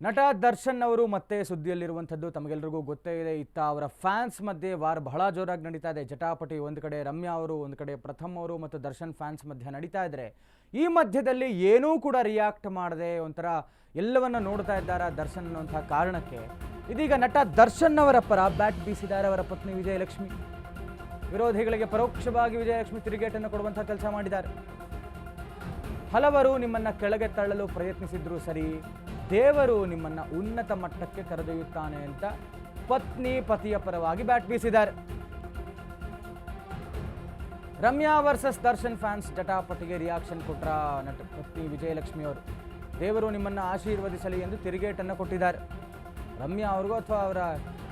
ನಟ ದರ್ಶನ್ ಅವರು ಮತ್ತೆ ಸುದ್ದಿಯಲ್ಲಿರುವಂಥದ್ದು ತಮಗೆಲ್ಲರಿಗೂ ಗೊತ್ತೇ ಇದೆ. ಇತ್ತ ಅವರ ಫ್ಯಾನ್ಸ್ ಮಧ್ಯೆ ವಾರ್ ಬಹಳ ಜೋರಾಗಿ ನಡೀತಾ ಇದೆ. ಜಟಾಪಟಿ ಒಂದು ಕಡೆ, ರಮ್ಯಾ ಅವರು ಒಂದು ಕಡೆ, ಪ್ರಥಮ್ ಅವರು ಮತ್ತು ದರ್ಶನ್ ಫ್ಯಾನ್ಸ್ ಮಧ್ಯೆ ನಡೀತಾ ಇದ್ದಾರೆ. ಈ ಮಧ್ಯದಲ್ಲಿ ಏನೂ ಕೂಡ ರಿಯಾಕ್ಟ್ ಮಾಡದೆ ಒಂಥರ ಎಲ್ಲವನ್ನ ನೋಡ್ತಾ ಇದ್ದಾರೆ ದರ್ಶನ್ ಅನ್ನುವಂಥ ಕಾರಣಕ್ಕೆ ಇದೀಗ ನಟ ದರ್ಶನ್ ಅವರ ಪರ ಬ್ಯಾಟ್ ಬೀಸಿದ್ದಾರೆ ಅವರ ಪತ್ನಿ ವಿಜಯಲಕ್ಷ್ಮಿ. ವಿರೋಧಿಗಳಿಗೆ ಪರೋಕ್ಷವಾಗಿ ವಿಜಯಲಕ್ಷ್ಮಿ ತಿರುಗೇಟನ್ನು ಕೊಡುವಂಥ ಕೆಲಸ ಮಾಡಿದ್ದಾರೆ. ಹಲವರು ನಿಮ್ಮನ್ನ ಕೆಳಗೆ ತಳ್ಳಲು ಪ್ರಯತ್ನಿಸಿದ್ರು ಸರಿ, ದೇವರು ನಿಮ್ಮನ್ನ ಉನ್ನತ ಮಟ್ಟಕ್ಕೆ ಕರೆದೊಯ್ಯುತ್ತಾನೆ ಅಂತ ಪತ್ನಿ ಪತಿಯ ಪರವಾಗಿ ಬ್ಯಾಟ್ ಬೀಸಿದ್ದಾರೆ. ರಮ್ಯಾ ವರ್ಸಸ್ ದರ್ಶನ್ ಫ್ಯಾನ್ಸ್ ಜಟಾಪಟಿಗೆ ರಿಯಾಕ್ಷನ್ ಕೊಟ್ರ ಪತ್ನಿ ವಿಜಯಲಕ್ಷ್ಮಿ ಅವರು. ದೇವರು ನಿಮ್ಮನ್ನ ಆಶೀರ್ವದಿಸಲಿ ಎಂದು ತಿರುಗೇಟನ್ನು ಕೊಟ್ಟಿದ್ದಾರೆ. ರಮ್ಯಾ ಅವ್ರಿಗೂ ಅಥವಾ ಅವರ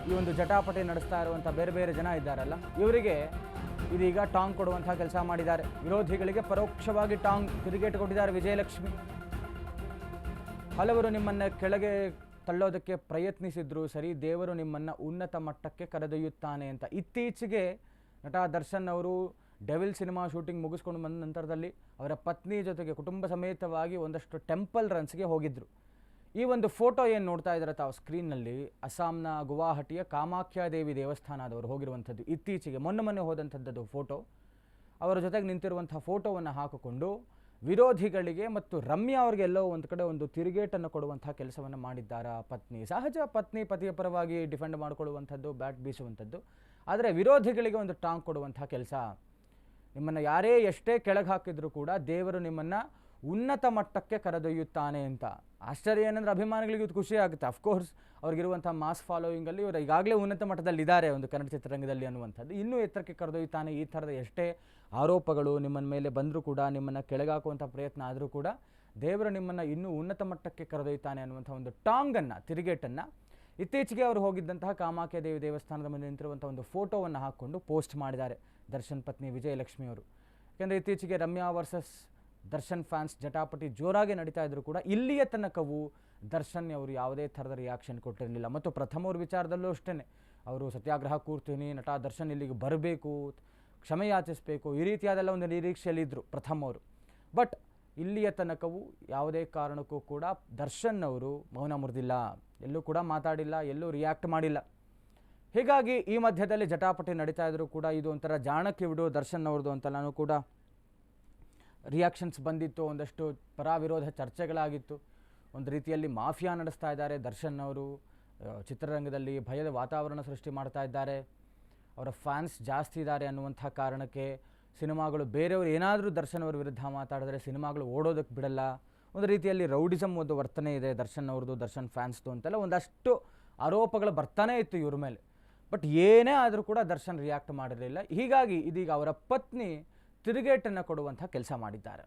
ಈ ಒಂದು ಜಟಾಪಟಿ ನಡೆಸ್ತಾ ಇರುವಂಥ ಬೇರೆ ಬೇರೆ ಜನ ಇದ್ದಾರಲ್ಲ, ಇವರಿಗೆ ಇದೀಗ ಟಾಂಗ್ ಕೊಡುವಂಥ ಕೆಲಸ ಮಾಡಿದ್ದಾರೆ. ವಿರೋಧಿಗಳಿಗೆ ಪರೋಕ್ಷವಾಗಿ ಟಾಂಗ್ ತಿರುಗೇಟು ಕೊಟ್ಟಿದ್ದಾರೆ ವಿಜಯಲಕ್ಷ್ಮಿ. ಹಲವರು ನಿಮ್ಮನ್ನು ಕೆಳಗೆ ತಳ್ಳೋದಕ್ಕೆ ಪ್ರಯತ್ನಿಸಿದ್ರು ಸರಿ, ದೇವರು ನಿಮ್ಮನ್ನು ಉನ್ನತ ಮಟ್ಟಕ್ಕೆ ಕರೆದೊಯ್ಯುತ್ತಾನೆ ಅಂತ. ಇತ್ತೀಚೆಗೆ ನಟ ದರ್ಶನ್ ಅವರು ಡೆವಿಲ್ ಸಿನಿಮಾ ಶೂಟಿಂಗ್ ಮುಗಿಸ್ಕೊಂಡು ಬಂದ ನಂತರದಲ್ಲಿ ಅವರ ಪತ್ನಿ ಜೊತೆಗೆ ಕುಟುಂಬ ಸಮೇತವಾಗಿ ಒಂದಷ್ಟು ಟೆಂಪಲ್ ರನ್ಸ್ಗೆ ಹೋಗಿದ್ರು. ಈ ಒಂದು ಫೋಟೋ ಏನು ನೋಡ್ತಾ ಇದ್ದಾರೆ ತಾವು ಸ್ಕ್ರೀನ್ನಲ್ಲಿ, ಅಸ್ಸಾಂನ ಗುವಾಹಟಿಯ ಕಾಮಾಖ್ಯಾ ದೇವಿ ದೇವಸ್ಥಾನದವರು ಹೋಗಿರುವಂಥದ್ದು. ಇತ್ತೀಚೆಗೆ ಮೊನ್ನೆ ಹೋದಂಥದ್ದು ಫೋಟೋ. ಅವರ ಜೊತೆಗೆ ನಿಂತಿರುವಂಥ ಫೋಟೋವನ್ನು ಹಾಕಿಕೊಂಡು ವಿರೋಧಿಗಳಿಗೆ ಮತ್ತು ರಮ್ಯಾ ಅವ್ರಿಗೆ ಎಲ್ಲೋ ಒಂದು ಕಡೆ ಒಂದು ತಿರುಗೇಟನ್ನು ಕೊಡುವಂಥ ಕೆಲಸವನ್ನು ಮಾಡಿದ್ದಾರೆ ಪತ್ನಿ. ಸಹಜ, ಪತ್ನಿ ಪತಿಯ ಪರವಾಗಿ ಡಿಫೆಂಡ್ ಮಾಡಿಕೊಳ್ಳುವಂಥದ್ದು, ಬ್ಯಾಟ್ ಬೀಸುವಂಥದ್ದು. ಆದರೆ ವಿರೋಧಿಗಳಿಗೆ ಒಂದು ಟಾಂಗ್ ಕೊಡುವಂಥ ಕೆಲಸ. ನಿಮ್ಮನ್ನು ಯಾರೇ ಎಷ್ಟೇ ಕೆಳಗೆ ಹಾಕಿದರೂ ಕೂಡ ದೇವರು ನಿಮ್ಮನ್ನು ಉನ್ನತ ಮಟ್ಟಕ್ಕೆ ಕರೆದೊಯ್ಯುತ್ತಾನೆ ಅಂತ. ಆಶ್ಚರ್ಯ ಏನಂದರೆ ಅಭಿಮಾನಿಗಳಿಗೆ ಇದು ಖುಷಿ ಆಗುತ್ತೆ. ಅಫ್ಕೋರ್ಸ್ ಅವ್ರಿಗಿರುವಂಥ ಮಾಸ್ ಫಾಲೋಯಿಂಗಲ್ಲಿ ಇವರು ಈಗಾಗಲೇ ಉನ್ನತ ಮಟ್ಟದಲ್ಲಿ ಇದ್ದಾರೆ ಒಂದು ಕನ್ನಡ ಚಿತ್ರರಂಗದಲ್ಲಿ ಅನ್ನುವಂಥದ್ದು. ಇನ್ನೂ ಎತ್ತರಕ್ಕೆ ಕರೆದೊಯ್ಯುತ್ತಾನೆ. ಈ ಥರದ ಎಷ್ಟೇ ಆರೋಪಗಳು ನಿಮ್ಮನ ಮೇಲೆ ಬಂದರೂ ಕೂಡ, ನಿಮ್ಮನ್ನು ಕೆಳಗಾಕುವಂಥ ಪ್ರಯತ್ನ ಆದರೂ ಕೂಡ ದೇವರು ನಿಮ್ಮನ್ನು ಇನ್ನೂ ಉನ್ನತ ಮಟ್ಟಕ್ಕೆ ಕರೆದೊಯ್ತಾನೆ ಅನ್ನುವಂಥ ಒಂದು ಟಾಂಗನ್ನು, ತಿರುಗೇಟನ್ನು ಇತ್ತೀಚೆಗೆ ಅವರು ಹೋಗಿದ್ದಂತಹ ಕಾಮಾಖ್ಯಾ ದೇವಿ ದೇವಸ್ಥಾನದ ಮುಂದೆ ನಿಂತಿರುವಂಥ ಒಂದು ಫೋಟೋವನ್ನು ಹಾಕ್ಕೊಂಡು ಪೋಸ್ಟ್ ಮಾಡಿದ್ದಾರೆ ದರ್ಶನ್ ಪತ್ನಿ ವಿಜಯಲಕ್ಷ್ಮಿ ಅವರು. ಯಾಕೆಂದರೆ ಇತ್ತೀಚೆಗೆ ರಮ್ಯಾ ವರ್ಸಸ್ ದರ್ಶನ್ ಫ್ಯಾನ್ಸ್ ಜಟಾಪಟಿ ಜೋರಾಗಿ ನಡೀತಾ ಇದ್ರು ಕೂಡ ಇಲ್ಲಿಯ ತನಕವೂ ದರ್ಶನ್ ಅವರು ಯಾವುದೇ ಥರದ ರಿಯಾಕ್ಷನ್ ಕೊಟ್ಟಿರಲಿಲ್ಲ. ಮತ್ತು ಪ್ರಥಮ ಅವ್ರ ವಿಚಾರದಲ್ಲೂ ಅಷ್ಟೇ, ಅವರು ಸತ್ಯಾಗ್ರಹ ಕೂರ್ತೀನಿ, ನಟ ದರ್ಶನ್ ಇಲ್ಲಿಗೆ ಬರಬೇಕು, ಕ್ಷಮೆ ಯಾಚಿಸಬೇಕು, ಈ ರೀತಿಯಾದೆಲ್ಲ ಒಂದು ನಿರೀಕ್ಷೆಯಲ್ಲಿದ್ದರು ಪ್ರಥಮ್ ಅವರು. ಬಟ್ ಇಲ್ಲಿಯ ತನಕವೂ ಯಾವುದೇ ಕಾರಣಕ್ಕೂ ಕೂಡ ದರ್ಶನ್ ಅವರು ಮೌನ ಮುರಿದಿಲ್ಲ, ಎಲ್ಲೂ ಕೂಡ ಮಾತಾಡಿಲ್ಲ, ಎಲ್ಲೂ ರಿಯಾಕ್ಟ್ ಮಾಡಿಲ್ಲ. ಹೀಗಾಗಿ ಈ ಮಧ್ಯದಲ್ಲಿ ಜಟಾಪಟಿ ನಡೀತಾ ಇದ್ರು ಕೂಡ ಇದು ಒಂಥರ ಜಾಣಕ್ಕೆ ಬಿಡು ದರ್ಶನ್ ಅವ್ರದ್ದು ಅಂತ ನಾನು ಕೂಡ ರಿಯಾಕ್ಷನ್ಸ್ ಬಂದಿತ್ತು. ಒಂದಷ್ಟು ಪರ ವಿರೋಧ ಚರ್ಚೆಗಳಾಗಿತ್ತು. ಒಂದು ರೀತಿಯಲ್ಲಿ ಮಾಫಿಯಾ ನಡೆಸ್ತಾ ಇದ್ದಾರೆ ದರ್ಶನ್ ಅವರು. ಚಿತ್ರರಂಗದಲ್ಲಿ ಭಯದ ವಾತಾವರಣ ಸೃಷ್ಟಿ ಮಾಡ್ತಾ ಇದ್ದಾರೆ. ಅವರ ಫ್ಯಾನ್ಸ್ ಜಾಸ್ತಿ ಇದ್ದಾರೆ ಅನ್ನುವಂಥ ಕಾರಣಕ್ಕೆ ಸಿನಿಮಾಗಳು ಬೇರೆಯವರು ಏನಾದರೂ ದರ್ಶನ್ ಅವರ ವಿರುದ್ಧ ಮಾತಾಡಿದ್ರೆ ಸಿನಿಮಾಗಳು ಓಡೋದಕ್ಕೆ ಬಿಡಲ್ಲ. ಒಂದು ರೀತಿಯಲ್ಲಿ ರೌಡಿಸಮ್ ಒಂದು ವರ್ತನೆ ಇದೆ ದರ್ಶನ್ ಅವ್ರದ್ದು, ದರ್ಶನ್ ಫ್ಯಾನ್ಸ್ದು ಅಂತೆಲ್ಲ ಒಂದಷ್ಟು ಆರೋಪಗಳು ಬರ್ತಾನೇ ಇತ್ತು ಇವ್ರ ಮೇಲೆ. ಬಟ್ ಏನೇ ಆದರೂ ಕೂಡ ದರ್ಶನ್ ರಿಯಾಕ್ಟ್ ಮಾಡಿರಲಿಲ್ಲ. ಹೀಗಾಗಿ ಇದೀಗ ಅವರ ಪತ್ನಿ ತಿರುಗೇಟನ್ನು ಕೊಡುವಂಥ ಕೆಲಸ ಮಾಡಿದ್ದಾರೆ.